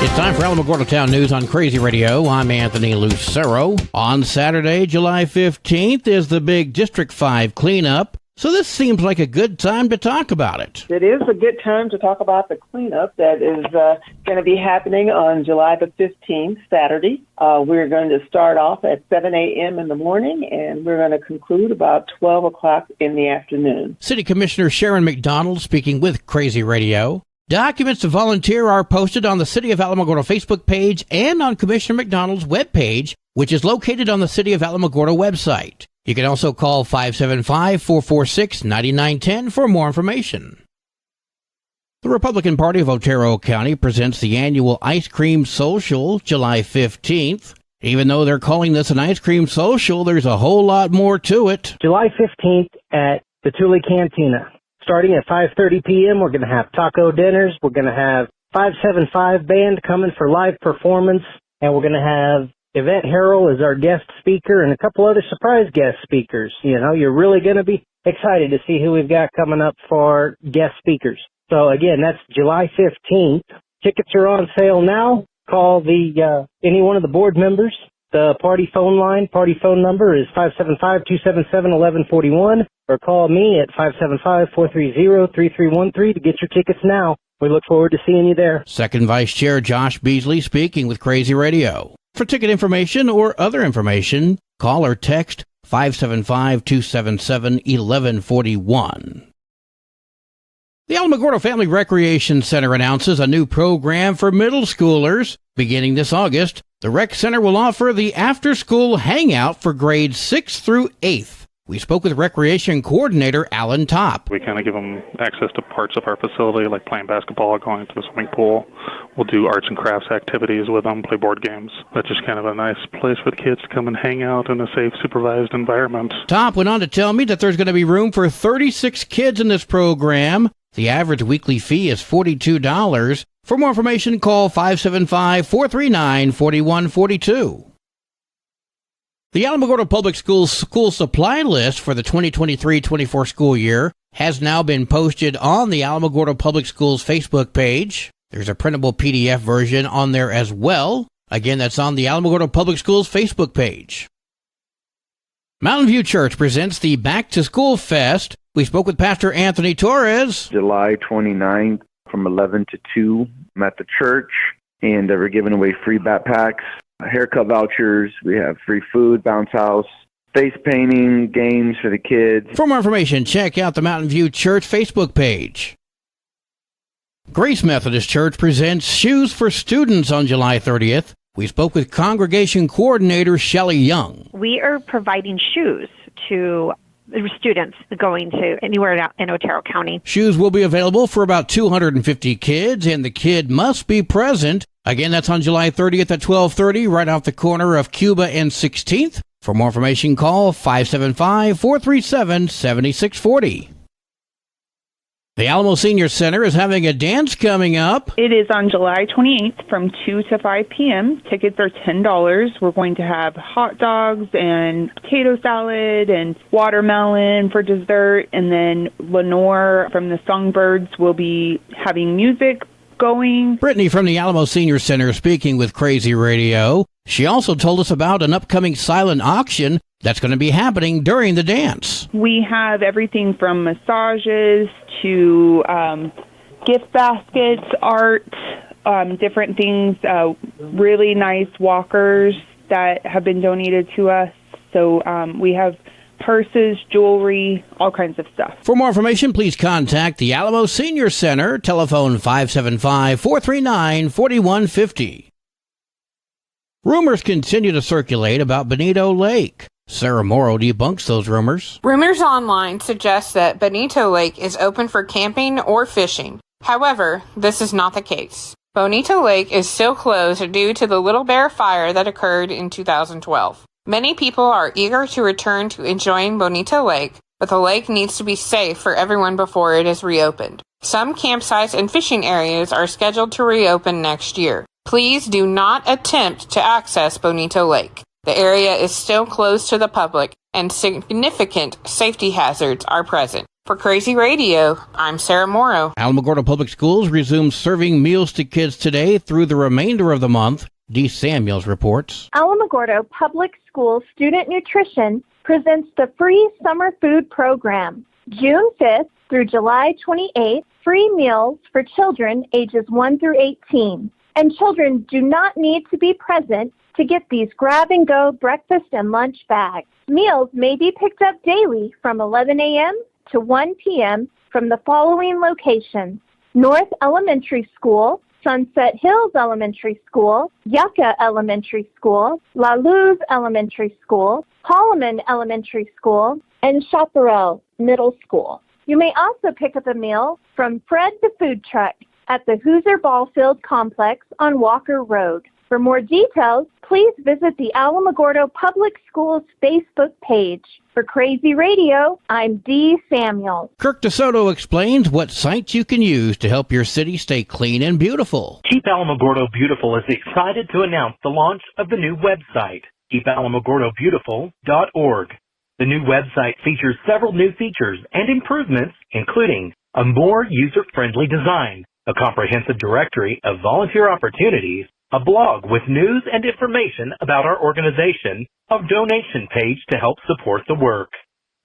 It's time for Alamogordo Town News on Crazy Radio. I'm Anthony Lucero. On Saturday, July 15th, is the big District 5 cleanup. So this seems like a good time to talk about it. It is a good time to talk about the cleanup that is going to be happening on July the 15th, Saturday. We're going to start off at 7 a.m. in the morning, and we're going to conclude about 12 o'clock in the afternoon. City Commissioner Sharon McDonald speaking with Crazy Radio. Documents to volunteer are posted on the City of Alamogordo Facebook page and on Commissioner McDonald's webpage, which is located on the City of Alamogordo website. You can also call 575-446-9910 for more information. The Republican Party of Otero County presents the annual Ice Cream Social July 15th. Even though they're calling this an ice cream social, there's a whole lot more to it. July 15th at the Thule Cantina. Starting at 5:30 p.m., we're going to have taco dinners. We're going to have 575 Band coming for live performance. And we're going to have Yvette Harrell as our guest speaker and a couple other surprise guest speakers. You know, you're really going to be excited to see who we've got coming up for guest speakers. So, again, that's July 15th. Tickets are on sale now. Call any one of the board members. The party phone number is 575-277-1141, or call me at 575-430-3313 to get your tickets now. We look forward to seeing you there. Second Vice Chair Josh Beasley speaking with Crazy Radio. For ticket information or other information, call or text 575-277-1141. The Alamogordo Family Recreation Center announces a new program for middle schoolers. Beginning this August, the Rec Center will offer the after-school hangout for grades 6th through 8th. We spoke with Recreation Coordinator Alan Topp. We kind of give them access to parts of our facility, like playing basketball, going to the swimming pool. We'll do arts and crafts activities with them, play board games. That's just kind of a nice place for the kids to come and hang out in a safe, supervised environment. Topp went on to tell me that there's going to be room for 36 kids in this program. The average weekly fee is $42. For more information, call 575-439-4142. The Alamogordo Public Schools school supply list for the 2023-24 school year has now been posted on the Alamogordo Public Schools Facebook page. There's a printable PDF version on there as well. Again, that's on the Alamogordo Public Schools Facebook page. Mountain View Church presents the Back to School Fest. We spoke with Pastor Anthony Torres. July 29th from 11 to 2. I'm at the church, and we're giving away free backpacks, haircut vouchers. We have free food, bounce house, face painting, games for the kids. For more information, check out the Mountain View Church Facebook page. Grace Methodist Church presents Shoes for Students on July 30th. We spoke with Congregation Coordinator Shelley Young. We are providing shoes to students going to anywhere in Otero County. Shoes will be available for about 250 kids, and the kid must be present. Again, that's on July 30th at 12:30, right off the corner of Cuba and 16th. For more information, call 575-437-7640. The Alamo Senior Center is having a dance coming up. It is on July 28th from 2 to 5 p.m. Tickets are $10. We're going to have hot dogs and potato salad and watermelon for dessert. And then Lenore from the Songbirds will be having music going. Brittany from the Alamo Senior Center speaking with Crazy Radio. She also told us about an upcoming silent auction that's going to be happening during the dance. We have everything from massages to gift baskets, art, different things, really nice walkers that have been donated to us. So we have purses, jewelry, all kinds of stuff. For more information, please contact the Alamo Senior Center, telephone 575-439-4150. Rumors continue to circulate about Bonito Lake. Sarah Morrow debunks those rumors. Rumors online suggest that Bonito Lake is open for camping or fishing. However, this is not the case. Bonito Lake is still closed due to the Little Bear fire that occurred in 2012. Many people are eager to return to enjoying Bonito Lake, but the lake needs to be safe for everyone before it is reopened. Some campsites and fishing areas are scheduled to reopen next year. Please do not attempt to access Bonito Lake. The area is still closed to the public, and significant safety hazards are present. For Crazy Radio, I'm Sarah Morrow. Alamogordo Public Schools resumes serving meals to kids today through the remainder of the month. Dee Samuels reports. Alamogordo Public Schools Student Nutrition presents the free summer food program. June 5th through July 28th, free meals for children ages 1 through 18. And children do not need to be present to get these grab-and-go breakfast and lunch bags. Meals may be picked up daily from 11 a.m. to 1 p.m. from the following locations: North Elementary School, Sunset Hills Elementary School, Yucca Elementary School, La Luz Elementary School, Holloman Elementary School, and Chaparral Middle School. You may also pick up a meal from Fred the Food Truck at the Hoosier Ballfield Complex on Walker Road. For more details, please visit the Alamogordo Public Schools Facebook page. For Crazy Radio, I'm Dee Samuels. Kirk DeSoto explains what sites you can use to help your city stay clean and beautiful. Keep Alamogordo Beautiful is excited to announce the launch of the new website, keepalamogordobeautiful.org. The new website features several new features and improvements, including a more user-friendly design, a comprehensive directory of volunteer opportunities, a blog with news and information about our organization, a donation page to help support the work.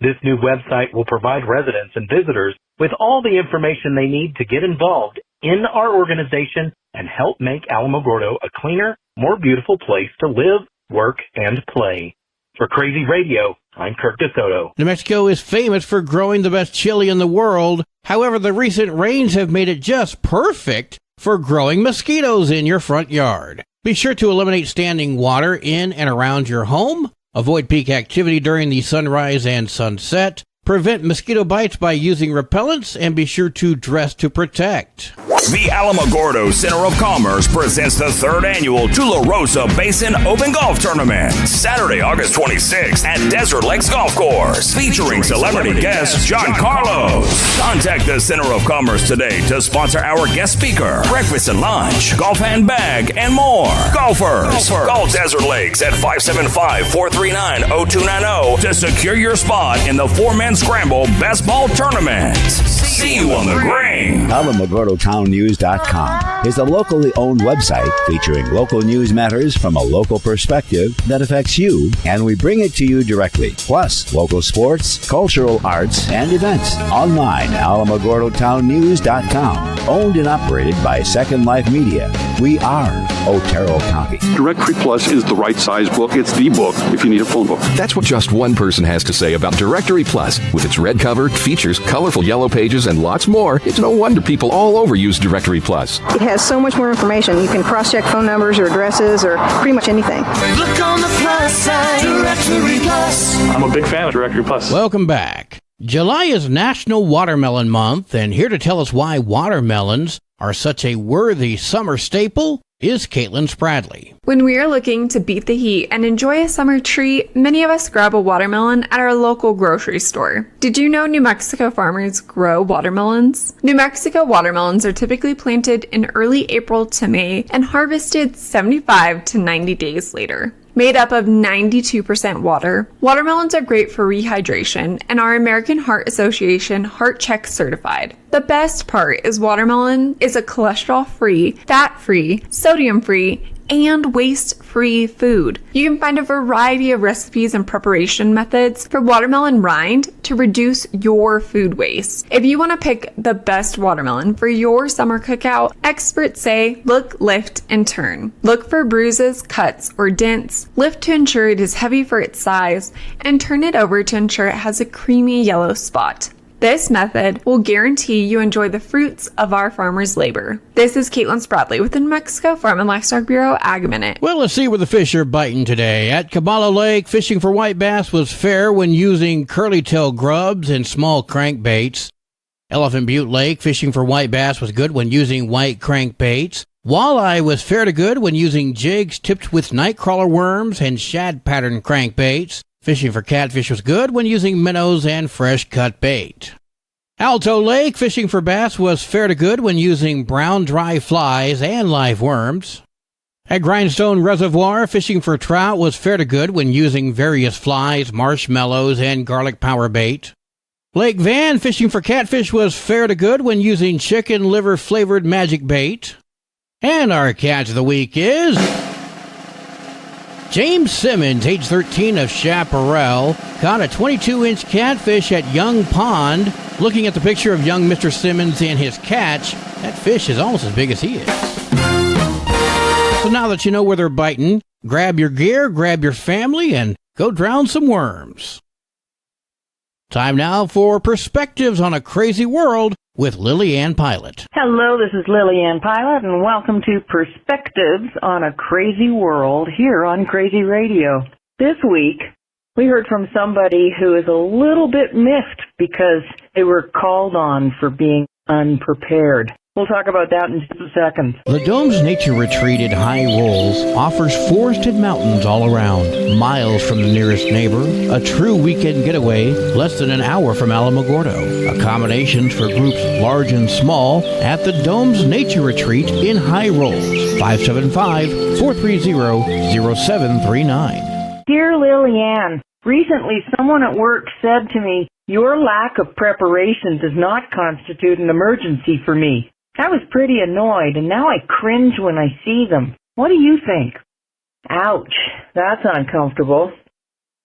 This new website will provide residents and visitors with all the information they need to get involved in our organization and help make Alamogordo a cleaner, more beautiful place to live, work, and play. For Crazy Radio, I'm Kirk DeSoto. New Mexico is famous for growing the best chili in the world. However, the recent rains have made it just perfect for growing mosquitoes in your front yard. Be sure to eliminate standing water in and around your home. Avoid peak activity during the sunrise and sunset. Prevent mosquito bites by using repellents, and be sure to dress to protect. The Alamogordo Center of Commerce presents the 3rd annual Tularosa Basin Open Golf Tournament, Saturday, August 26th at Desert Lakes Golf Course, featuring celebrity guest John Carlos. Contact the Center of Commerce today to sponsor our guest speaker, breakfast and lunch, golf handbag, and more. Golfers, call Desert Lakes at 575-439-0290 to secure your spot in the 4-man Scramble Best Ball Tournament. See you on the green. AlamogordoTownNews.com is a locally owned website featuring local news matters from a local perspective that affects you, and we bring it to you directly. Plus, local sports, cultural arts, and events. Online, AlamogordoTownNews.com. Owned and operated by Second Life Media. We are Otero County. Directory Plus is the right size book. It's the book if you need a phone book. That's what just one person has to say about Directory Plus. With its red cover, features, colorful yellow pages, and lots more, it's no wonder people all over use Directory Plus. It has so much more information. You can cross-check phone numbers or addresses or pretty much anything. Look on the plus side, Directory Plus. I'm a big fan of Directory Plus. Welcome back. July is National Watermelon Month, and here to tell us why watermelons are such a worthy summer staple is Caitlin Spradley. When we are looking to beat the heat and enjoy a summer treat, many of us grab a watermelon at our local grocery store. Did you know New Mexico farmers grow watermelons? New Mexico watermelons are typically planted in early April to May and harvested 75 to 90 days later. Made up of 92% water, watermelons are great for rehydration and are American Heart Association Heart Check certified. The best part is watermelon is a cholesterol-free, fat-free, sodium-free, and waste-free food. You can find a variety of recipes and preparation methods for watermelon rind to reduce your food waste. If you want to pick the best watermelon for your summer cookout, experts say look, lift, and turn. Look for bruises, cuts, or dents. Lift to ensure it is heavy for its size, and turn it over to ensure it has a creamy yellow spot. This method will guarantee you enjoy the fruits of our farmers' labor. This is Caitlin Spradley with the New Mexico Farm and Livestock Bureau Ag Minute. Well, let's see where the fish are biting today. At Caballo Lake, fishing for white bass was fair when using curly-tail grubs and small crankbaits. Elephant Butte Lake, fishing for white bass was good when using white crankbaits. Walleye was fair to good when using jigs tipped with nightcrawler worms and shad pattern crankbaits. Fishing for catfish was good when using minnows and fresh cut bait. Alto Lake, fishing for bass was fair to good when using brown dry flies and live worms. At Grindstone Reservoir, fishing for trout was fair to good when using various flies, marshmallows, and garlic power bait. Lake Van, fishing for catfish was fair to good when using chicken liver flavored magic bait. And our catch of the week is James Simmons, age 13 of Chaparral, caught a 22-inch catfish at Young Pond. Looking at the picture of young Mr. Simmons and his catch, that fish is almost as big as he is. So now that you know where they're biting, grab your gear, grab your family, and go drown some worms. Time now for Perspectives on a Crazy World with Lily Ann Pilot. Hello, this is Lily Ann Pilot, and welcome to Perspectives on a Crazy World here on Crazy Radio. This week, we heard from somebody who is a little bit miffed because they were called on for being unprepared. We'll talk about that in just a second. The Dome's Nature Retreat at High Rolls offers forested mountains all around, miles from the nearest neighbor, a true weekend getaway less than an hour from Alamogordo. Accommodations for groups large and small at the Dome's Nature Retreat in High Rolls, 575-430-0739. Dear Lily Ann, recently someone at work said to me, "Your lack of preparation does not constitute an emergency for me." I was pretty annoyed, and now I cringe when I see them. What do you think? Ouch, that's uncomfortable.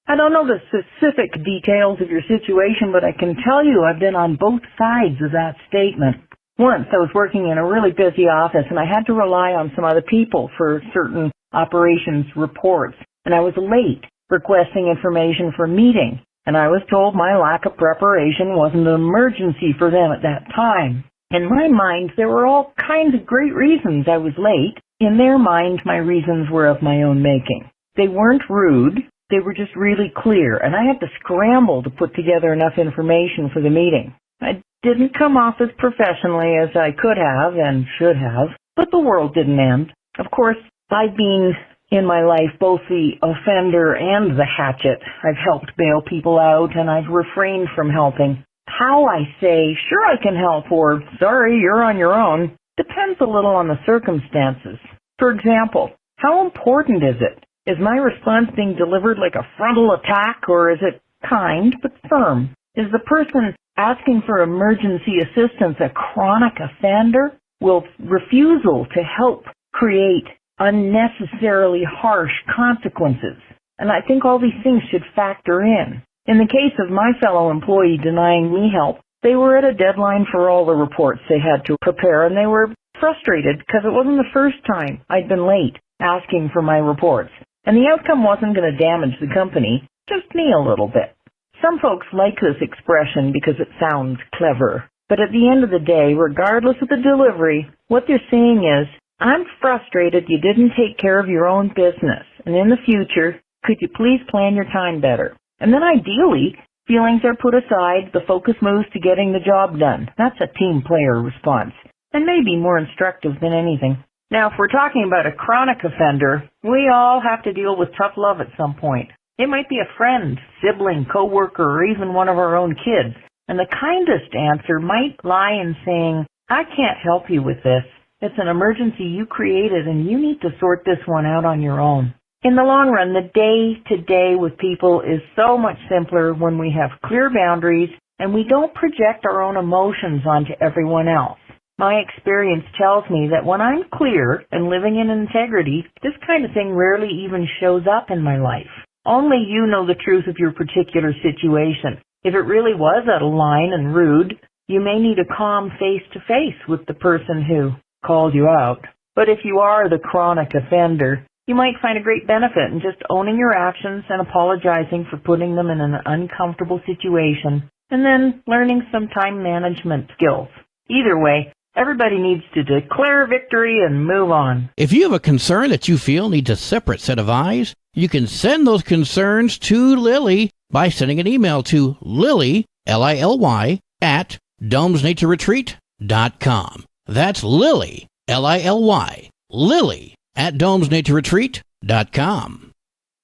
I don't know the specific details of your situation, but I can tell you I've been on both sides of that statement. Once I was working in a really busy office, and I had to rely on some other people for certain operations reports, and I was late requesting information for a meeting, and I was told my lack of preparation wasn't an emergency for them at that time. In my mind, there were all kinds of great reasons I was late. In their mind, my reasons were of my own making. They weren't rude, they were just really clear, and I had to scramble to put together enough information for the meeting. I didn't come off as professionally as I could have and should have, but the world didn't end. Of course, I've been in my life both the offender and the hatchet. I've helped bail people out, and I've refrained from helping. How I say, "Sure I can help," or "Sorry, you're on your own," depends a little on the circumstances. For example, how important is it? Is my response being delivered like a frontal attack, or is it kind but firm? Is the person asking for emergency assistance a chronic offender? Will refusal to help create unnecessarily harsh consequences? And I think all these things should factor in. In the case of my fellow employee denying me help, they were at a deadline for all the reports they had to prepare, and they were frustrated because it wasn't the first time I'd been late asking for my reports. And the outcome wasn't going to damage the company, just me a little bit. Some folks like this expression because it sounds clever. But at the end of the day, regardless of the delivery, what they're saying is, "I'm frustrated you didn't take care of your own business, and in the future, could you please plan your time better?" And then ideally, feelings are put aside, the focus moves to getting the job done. That's a team player response, and maybe more instructive than anything. Now, if we're talking about a chronic offender, we all have to deal with tough love at some point. It might be a friend, sibling, coworker, or even one of our own kids. And the kindest answer might lie in saying, "I can't help you with this. It's an emergency you created, and you need to sort this one out on your own." In the long run, the day-to-day with people is so much simpler when we have clear boundaries and we don't project our own emotions onto everyone else. My experience tells me that when I'm clear and living in integrity, this kind of thing rarely even shows up in my life. Only you know the truth of your particular situation. If it really was out of line and rude, you may need a calm face-to-face with the person who called you out. But if you are the chronic offender, you might find a great benefit in just owning your actions and apologizing for putting them in an uncomfortable situation, and then learning some time management skills. Either way, everybody needs to declare victory and move on. If you have a concern that you feel needs a separate set of eyes, you can send those concerns to Lily by sending an email to Lily, Lily, at domesnatureretreat.com. That's Lily, Lily, Lily, at domesnatureretreat.com.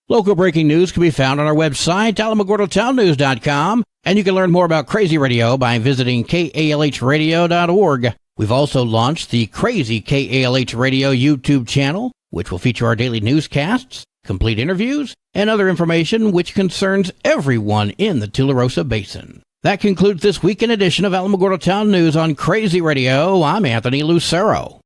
Local breaking news can be found on our website, alamogordotownnews.com, and you can learn more about Crazy Radio by visiting kalhradio.org. We've also launched the Crazy KALH Radio YouTube channel. which will feature our daily newscasts, complete interviews, and other information which concerns everyone in the Tularosa Basin. That concludes this weekend edition of Alamogordo Town News on Crazy Radio. I'm Anthony Lucero.